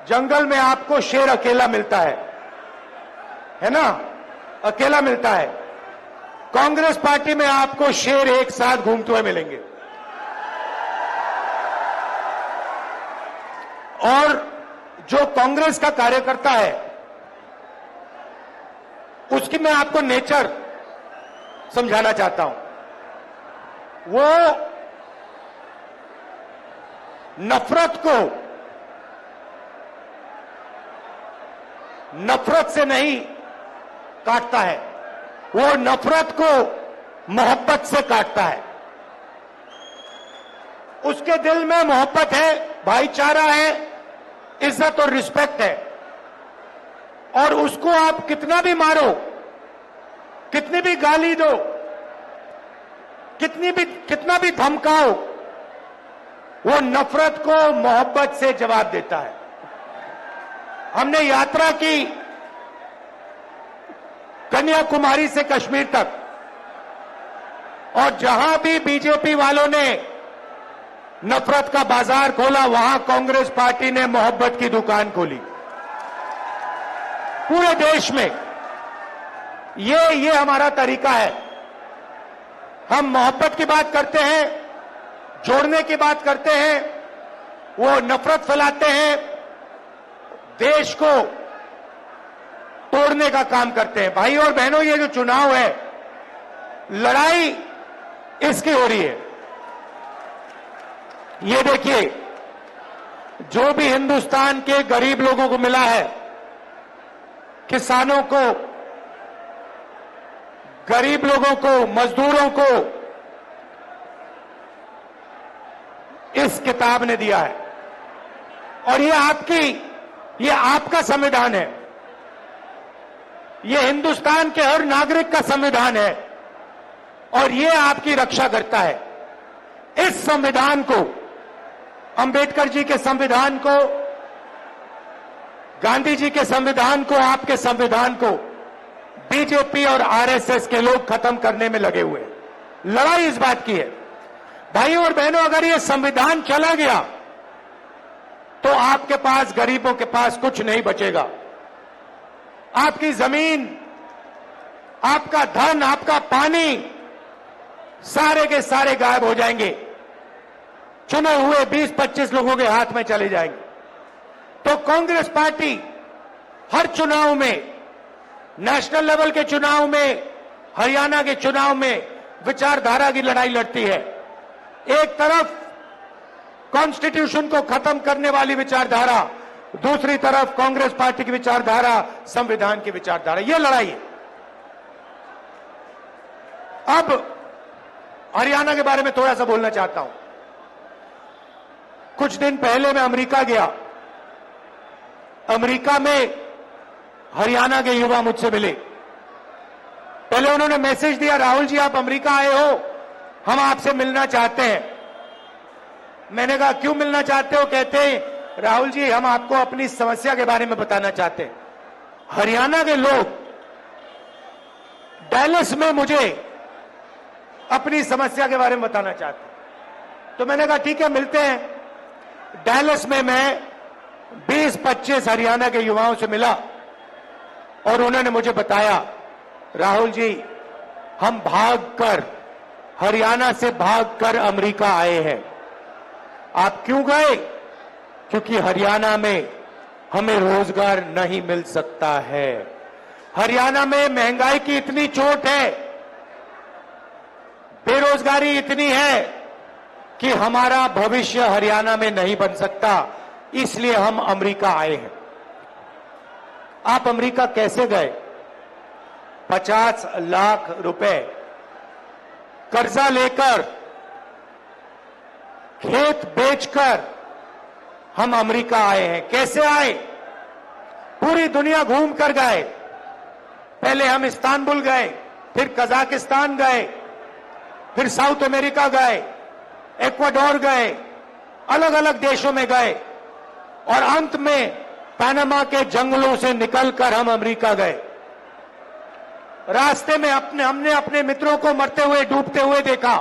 जंगल में आपको शेर अकेला मिलता है ना, अकेला मिलता है। कांग्रेस पार्टी में आपको शेर एक साथ घूमते हुए मिलेंगे। और जो कांग्रेस का कार्यकर्ता है उसकी मैं आपको नेचर समझाना चाहता हूं। वो नफरत को नफरत से नहीं काटता है, वो नफरत को मोहब्बत से काटता है। उसके दिल में मोहब्बत है, भाईचारा है, इज्जत और रिस्पेक्ट है। और उसको आप कितना भी मारो, कितनी भी गाली दो, कितना भी धमकाओ, वो नफरत को मोहब्बत से जवाब देता है। हमने यात्रा की कन्याकुमारी से कश्मीर तक, और जहां भी बीजेपी वालों ने नफरत का बाजार खोला, वहां कांग्रेस पार्टी ने मोहब्बत की दुकान खोली। पूरे देश में ये हमारा तरीका है। हम मोहब्बत की बात करते हैं, जोड़ने की बात करते हैं, वो नफरत फैलाते हैं, देश को तोड़ने का काम करते हैं। भाई और बहनों, ये जो चुनाव है, लड़ाई इसकी हो रही है। ये देखिए, जो भी हिंदुस्तान के गरीब लोगों को मिला है, किसानों को, गरीब लोगों को, मजदूरों को इस किताब ने दिया है। और ये आपका संविधान है, ये हिंदुस्तान के हर नागरिक का संविधान है, और ये आपकी रक्षा करता है। इस संविधान को, अंबेडकर जी के संविधान को, गांधी जी के संविधान को, आपके संविधान को बीजेपी और आरएसएस के लोग खत्म करने में लगे हुए हैं। लड़ाई इस बात की है। भाइयों और बहनों, अगर ये संविधान चला गया तो आपके पास, गरीबों के पास कुछ नहीं बचेगा। आपकी जमीन, आपका धन, आपका पानी, सारे के सारे गायब हो जाएंगे। चुने हुए 20-25 लोगों के हाथ में चले जाएंगे। तो कांग्रेस पार्टी हर चुनाव में, नेशनल लेवल के चुनाव में, हरियाणा के चुनाव में विचारधारा की लड़ाई लड़ती है। एक तरफ कॉन्स्टिट्यूशन को खत्म करने वाली विचारधारा, दूसरी तरफ कांग्रेस पार्टी की विचारधारा, संविधान की विचारधारा, यह लड़ाई है। अब हरियाणा के बारे में थोड़ा सा बोलना चाहता हूं। कुछ दिन पहले मैं अमेरिका गया। अमेरिका में हरियाणा के युवा मुझसे मिले। पहले उन्होंने मैसेज दिया, राहुल जी आप अमेरिका आए हो, हम आपसे मिलना चाहते हैं। मैंने कहा क्यों मिलना चाहते हो? कहते हैं राहुल जी हम आपको अपनी समस्या के बारे में बताना चाहते हैं। हरियाणा के लोग डैलस में मुझे अपनी समस्या के बारे में बताना चाहते हैं। तो मैंने कहा ठीक है, मिलते हैं। डैलस में मैं 20-25 हरियाणा के युवाओं से मिला और उन्होंने मुझे बताया, राहुल जी हम भागकर, हरियाणा से भागकर अमेरिका आए हैं। आप क्यों गए? क्योंकि हरियाणा में हमें रोजगार नहीं मिल सकता है। हरियाणा में महंगाई की इतनी चोट है, बेरोजगारी इतनी है कि हमारा भविष्य हरियाणा में नहीं बन सकता, इसलिए हम अमेरिका आए हैं। आप अमेरिका कैसे गए? 50 लाख रुपए कर्जा लेकर, खेत बेचकर हम अमेरिका आए हैं। कैसे आए? पूरी दुनिया घूम कर गए। पहले हम इस्तांबुल गए, फिर कजाकिस्तान गए, फिर साउथ अमेरिका गए, इक्वाडोर गए, अलग अलग देशों में गए, और अंत में पनामा के जंगलों से निकलकर हम अमेरिका गए। रास्ते में हमने अपने मित्रों को मरते हुए, डूबते हुए देखा।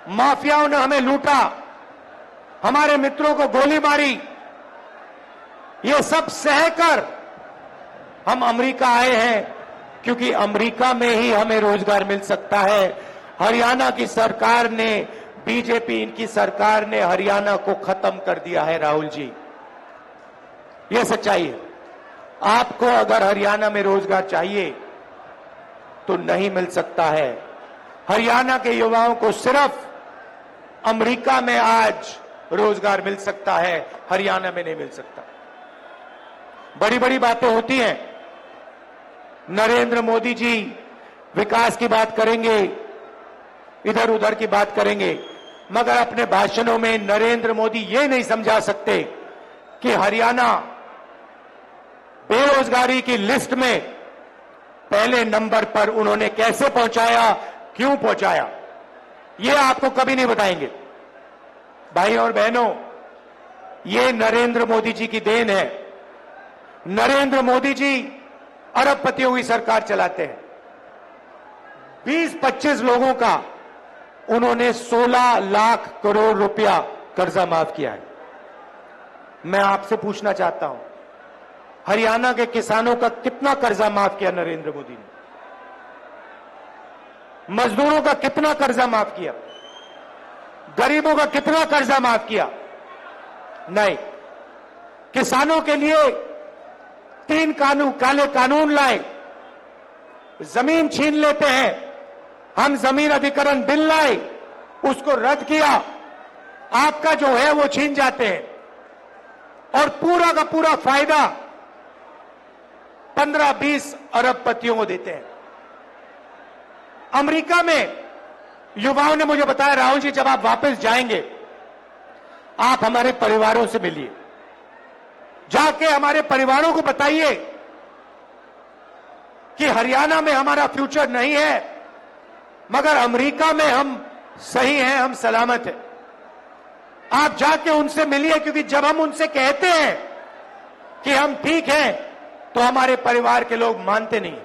माफियाओं ने हमें लूटा, हमारे मित्रों को गोली मारी, ये सब सहकर हम अमेरिका आए हैं, क्योंकि अमेरिका में ही हमें रोजगार मिल सकता है। हरियाणा की सरकार ने, बीजेपी इनकी सरकार ने हरियाणा को खत्म कर दिया है राहुल जी, यह सच्चाई है। आपको अगर हरियाणा में रोजगार चाहिए तो नहीं मिल सकता है। हरियाणा के युवाओं को सिर्फ अमेरिका में आज रोजगार मिल सकता है, हरियाणा में नहीं मिल सकता। बड़ी बड़ी बातें होती हैं, नरेंद्र मोदी जी विकास की बात करेंगे, इधर उधर की बात करेंगे, मगर अपने भाषणों में नरेंद्र मोदी ये नहीं समझा सकते कि हरियाणा बेरोजगारी की लिस्ट में पहले नंबर पर उन्होंने कैसे पहुंचाया, क्यों पहुंचाया, ये आपको कभी नहीं बताएंगे। भाई और बहनों, ये नरेंद्र मोदी जी की देन है। नरेंद्र मोदी जी अरबपतियों की सरकार चलाते हैं। 20-25 लोगों का उन्होंने 16 लाख करोड़ रुपया कर्जा माफ किया है। मैं आपसे पूछना चाहता हूं, हरियाणा के किसानों का कितना कर्जा माफ किया नरेंद्र मोदी ने? मजदूरों का कितना कर्जा माफ किया? गरीबों का कितना कर्जा माफ किया? नहीं। किसानों के लिए 3 काले कानून लाए, जमीन छीन लेते हैं, हम जमीन अधिग्रहण बिल लाए, उसको रद्द किया, आपका जो है वो छीन जाते हैं, और पूरा का पूरा फायदा 15-20 अरबपतियों को देते हैं। अमेरिका में युवाओं ने मुझे बताया, राहुल जी जब आप वापस जाएंगे आप हमारे परिवारों से मिलिए, जाके हमारे परिवारों को बताइए कि हरियाणा में हमारा फ्यूचर नहीं है, मगर अमेरिका में हम सही हैं, हम सलामत हैं। आप जाके उनसे मिलिए, क्योंकि जब हम उनसे कहते हैं कि हम ठीक हैं तो हमारे परिवार के लोग मानते नहीं।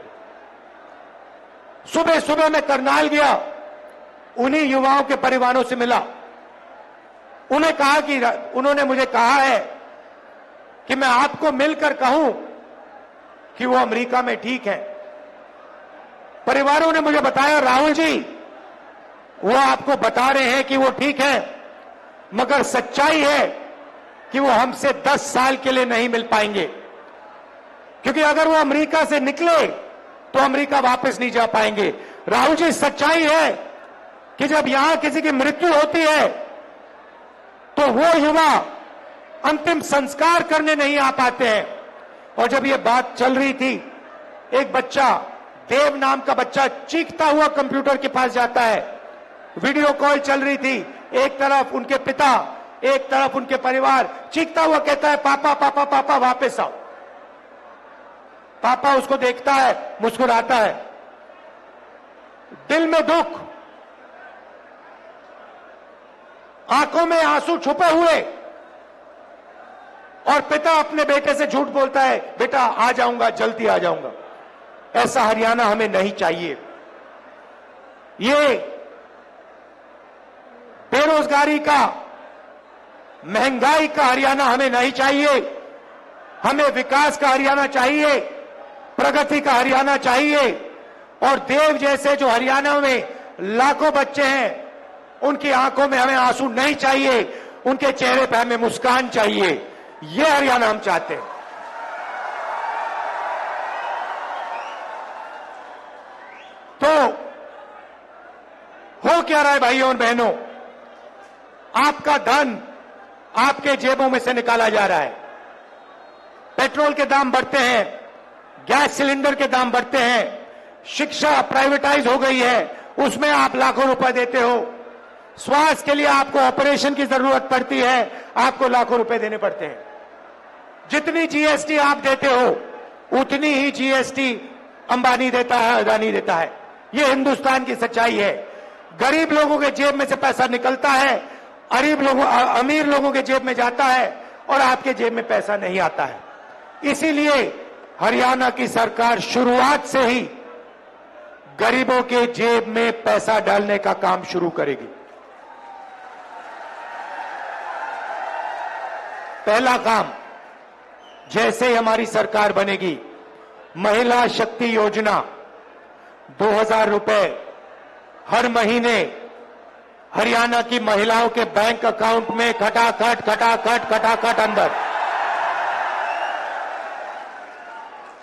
सुबह सुबह मैं करनाल गया, उन्हीं युवाओं के परिवारों से मिला। उन्होंने मुझे कहा है कि मैं आपको मिलकर कहूं कि वो अमेरिका में ठीक है। परिवारों ने मुझे बताया, राहुल जी वो आपको बता रहे हैं कि वो ठीक है, मगर सच्चाई है कि वो हमसे 10 साल के लिए नहीं मिल पाएंगे, क्योंकि अगर वो अमेरिका से निकले तो अमेरिका वापस नहीं जा पाएंगे। राहुल जी सच्चाई है कि जब यहां किसी की मृत्यु होती है तो वो युवा अंतिम संस्कार करने नहीं आ पाते हैं। और जब ये बात चल रही थी, एक बच्चा, देव नाम का बच्चा, चीखता हुआ कंप्यूटर के पास जाता है। वीडियो कॉल चल रही थी, एक तरफ उनके पिता, एक तरफ उनके परिवार, चीखता हुआ कहता है, पापा पापा पापा वापस आओ। पापा उसको देखता है, मुस्कुराता है, दिल में दुख, आंखों में आंसू छुपे हुए, और पिता अपने बेटे से झूठ बोलता है, बेटा आ जाऊंगा, जल्दी आ जाऊंगा। ऐसा हरियाणा हमें नहीं चाहिए। ये बेरोजगारी का, महंगाई का हरियाणा हमें नहीं चाहिए। हमें विकास का हरियाणा चाहिए, प्रगति का हरियाणा चाहिए। और देव जैसे जो हरियाणा में लाखों बच्चे हैं, उनकी आंखों में हमें आंसू नहीं चाहिए, उनके चेहरे पर हमें मुस्कान चाहिए। ये हरियाणा हम चाहते हैं। तो हो क्या रहा है भाइयों और बहनों? आपका धन आपके जेबों में से निकाला जा रहा है। पेट्रोल के दाम बढ़ते हैं, गैस सिलेंडर के दाम बढ़ते हैं, शिक्षा प्राइवेटाइज हो गई है, उसमें आप लाखों रुपए देते हो। स्वास्थ्य के लिए आपको ऑपरेशन की जरूरत पड़ती है, आपको लाखों रुपए देने पड़ते हैं। जितनी जीएसटी आप देते हो उतनी ही जीएसटी अंबानी देता है, अदानी देता है। ये हिंदुस्तान की सच्चाई है। गरीब लोगों के जेब में से पैसा निकलता है, अमीर लोगों के जेब में जाता है, और आपके जेब में पैसा नहीं आता है। इसीलिए हरियाणा की सरकार शुरुआत से ही गरीबों के जेब में पैसा डालने का काम शुरू करेगी। पहला काम, जैसे ही हमारी सरकार बनेगी, महिला शक्ति योजना 2000 रुपए हर महीने हरियाणा की महिलाओं के बैंक अकाउंट में खटाखट अंदर।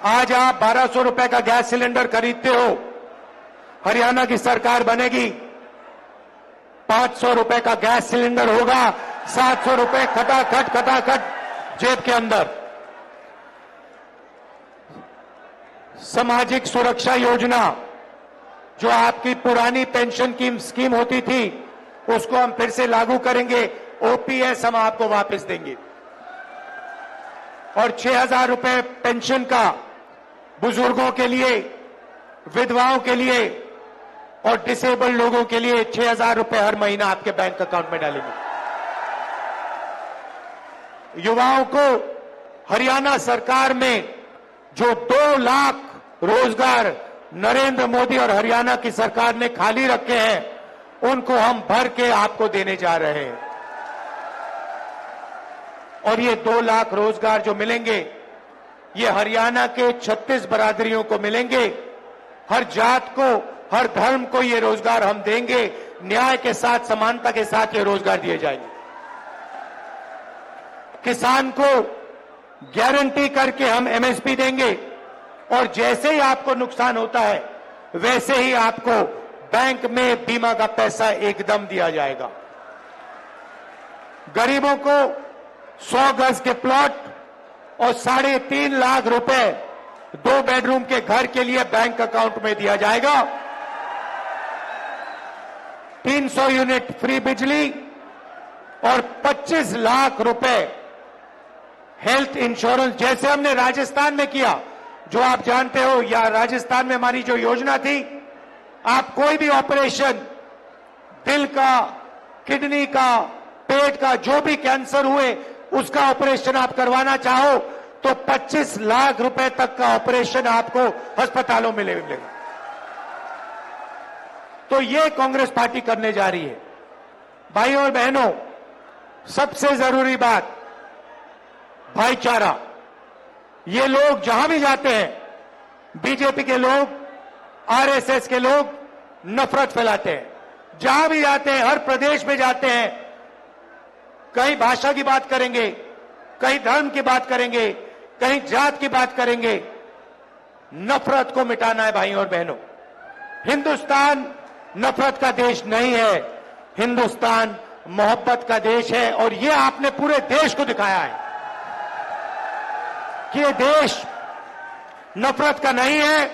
आज आप 1200 रुपए का गैस सिलेंडर खरीदते हो, हरियाणा की सरकार बनेगी 500 रुपए का गैस सिलेंडर होगा, 700 रुपए खटाखट जेब के अंदर। सामाजिक सुरक्षा योजना, जो आपकी पुरानी पेंशन की स्कीम होती थी, उसको हम फिर से लागू करेंगे। ओपीएस हम आपको वापस देंगे और 6000 रुपए पेंशन का बुजुर्गों के लिए, विधवाओं के लिए और डिसेबल्ड लोगों के लिए 6000 रुपए हर महीना आपके बैंक अकाउंट में डालेंगे। युवाओं को हरियाणा सरकार में जो 2 लाख रोजगार नरेंद्र मोदी और हरियाणा की सरकार ने खाली रखे हैं, उनको हम भर के आपको देने जा रहे हैं। और ये 2 लाख रोजगार जो मिलेंगे, ये हरियाणा के 36 बरादरियों को मिलेंगे। हर जात को, हर धर्म को ये रोजगार हम देंगे। न्याय के साथ, समानता के साथ ये रोजगार दिए जाएंगे। किसान को गारंटी करके हम एमएसपी देंगे और जैसे ही आपको नुकसान होता है, वैसे ही आपको बैंक में बीमा का पैसा एकदम दिया जाएगा। गरीबों को 100 गज के प्लॉट और 3.5 लाख रुपए 2 बेडरूम के घर के लिए बैंक अकाउंट में दिया जाएगा। 300 यूनिट फ्री बिजली और 25 लाख रुपए हेल्थ इंश्योरेंस, जैसे हमने राजस्थान में किया, जो आप जानते हो। या राजस्थान में हमारी जो योजना थी, आप कोई भी ऑपरेशन, दिल का, किडनी का, पेट का, जो भी कैंसर हुए, उसका ऑपरेशन आप करवाना चाहो तो 25 लाख रुपए तक का ऑपरेशन आपको अस्पतालों में मिलेगा। तो ये कांग्रेस पार्टी करने जा रही है। भाइयों और बहनों, सबसे जरूरी बात, भाईचारा। ये लोग जहां भी जाते हैं, बीजेपी के लोग, आरएसएस के लोग नफरत फैलाते हैं। जहां भी जाते हैं, हर प्रदेश में जाते हैं, कहीं भाषा की बात करेंगे, कहीं धर्म की बात करेंगे, कहीं जात की बात करेंगे। नफरत को मिटाना है भाइयों और बहनों। हिंदुस्तान नफरत का देश नहीं है, हिंदुस्तान मोहब्बत का देश है। और ये आपने पूरे देश को दिखाया है कि ये देश नफरत का नहीं है,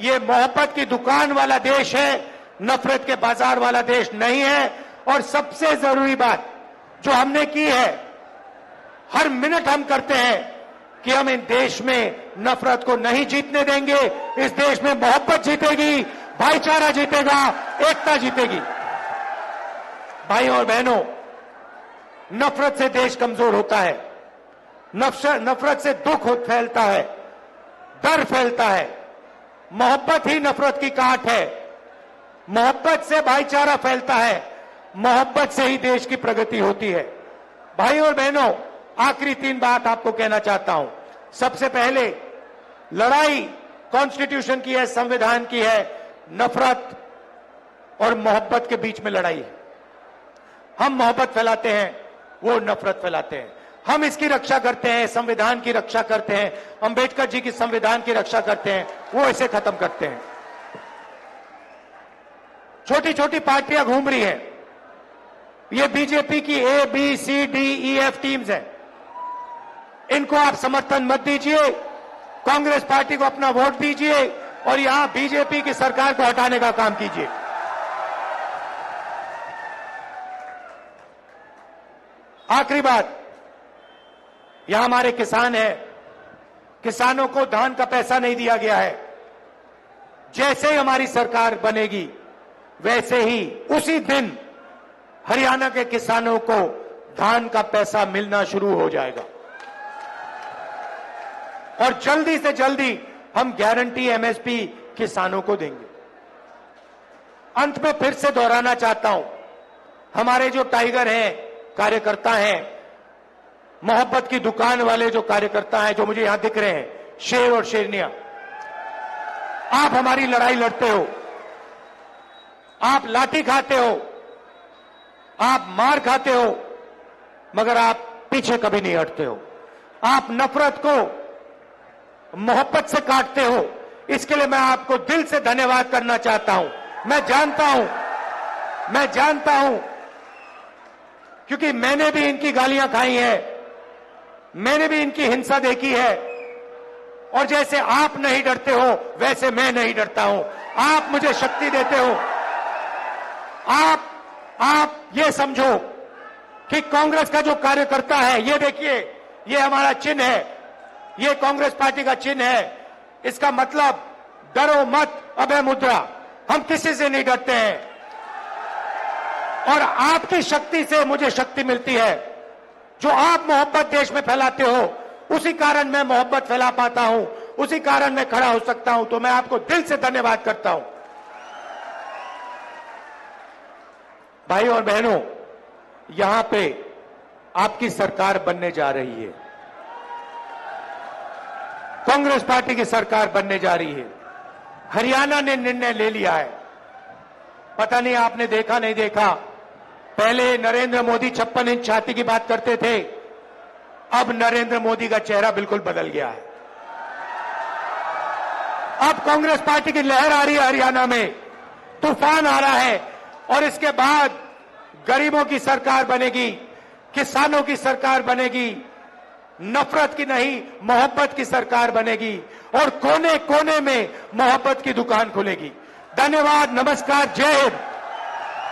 ये मोहब्बत की दुकान वाला देश है, नफरत के बाजार वाला देश नहीं है। और सबसे जरूरी बात जो हमने की है, हर मिनट हम करते हैं कि हम इन देश में नफरत को नहीं जीतने देंगे। इस देश में मोहब्बत जीतेगी, भाईचारा जीतेगा, एकता जीतेगी। भाइयों और बहनों, नफरत से देश कमजोर होता है, नफरत से दुख फैलता है, डर फैलता है। मोहब्बत ही नफरत की काट है, मोहब्बत से भाईचारा फैलता है, मोहब्बत से ही देश की प्रगति होती है। भाइयों और बहनों, आखिरी 3 बात आपको कहना चाहता हूं। सबसे पहले, लड़ाई कॉन्स्टिट्यूशन की है, संविधान की है, नफरत और मोहब्बत के बीच में लड़ाई है। हम मोहब्बत फैलाते हैं, वो नफरत फैलाते हैं। हम इसकी रक्षा करते हैं, संविधान की रक्षा करते हैं, अंबेडकर जी की संविधान की रक्षा करते हैं, वो इसे खत्म करते हैं। छोटी छोटी पार्टियां घूम रही हैं, ये बीजेपी की A, B, C, D, E, F teams हैं। इनको आप समर्थन मत दीजिए, कांग्रेस पार्टी को अपना वोट दीजिए और यहां बीजेपी की सरकार को हटाने का काम कीजिए। आखिरी बात, यहां हमारे किसान हैं, किसानों को धान का पैसा नहीं दिया गया है। जैसे ही हमारी सरकार बनेगी, वैसे ही उसी दिन हरियाणा के किसानों को धान का पैसा मिलना शुरू हो जाएगा और जल्दी से जल्दी हम गारंटी एमएसपी किसानों को देंगे। अंत में फिर से दोहराना चाहता हूं, हमारे जो टाइगर हैं, कार्यकर्ता हैं, मोहब्बत की दुकान वाले जो कार्यकर्ता हैं, जो मुझे यहां दिख रहे हैं, शेर और शेरनिया, आप हमारी लड़ाई लड़ते हो, आप लाठी खाते हो, आप मार खाते हो, मगर आप पीछे कभी नहीं हटते हो। आप नफरत को मोहब्बत से काटते हो। इसके लिए मैं आपको दिल से धन्यवाद करना चाहता हूं। मैं जानता हूं क्योंकि मैंने भी इनकी गालियां खाई हैं, मैंने भी इनकी हिंसा देखी है, और जैसे आप नहीं डरते हो वैसे मैं नहीं डरता हूं। आप मुझे शक्ति देते हो। आप ये समझो कि कांग्रेस का जो कार्यकर्ता है, ये देखिए, ये हमारा चिन्ह है, ये कांग्रेस पार्टी का चिन्ह है। इसका मतलब डरो मत, अभय मुद्रा। हम किसी से नहीं डरते हैं, और आपकी शक्ति से मुझे शक्ति मिलती है। जो आप मोहब्बत देश में फैलाते हो, उसी कारण मैं मोहब्बत फैला पाता हूं, उसी कारण मैं खड़ा हो सकता हूं। तो मैं आपको दिल से धन्यवाद करता हूं। भाइयों और बहनों, यहां पे आपकी सरकार बनने जा रही है, कांग्रेस पार्टी की सरकार बनने जा रही है। हरियाणा ने निर्णय ले लिया है। पता नहीं आपने देखा नहीं देखा, पहले नरेंद्र मोदी 56 इंच छाती की बात करते थे, अब नरेंद्र मोदी का चेहरा बिल्कुल बदल गया है। अब कांग्रेस पार्टी की लहर आ रही है हरियाणा में, तूफान आ रहा है, और इसके बाद गरीबों की सरकार बनेगी, किसानों की सरकार बनेगी, नफरत की नहीं मोहब्बत की सरकार बनेगी, और कोने कोने में मोहब्बत की दुकान खुलेगी। धन्यवाद, नमस्कार, जय हिंद।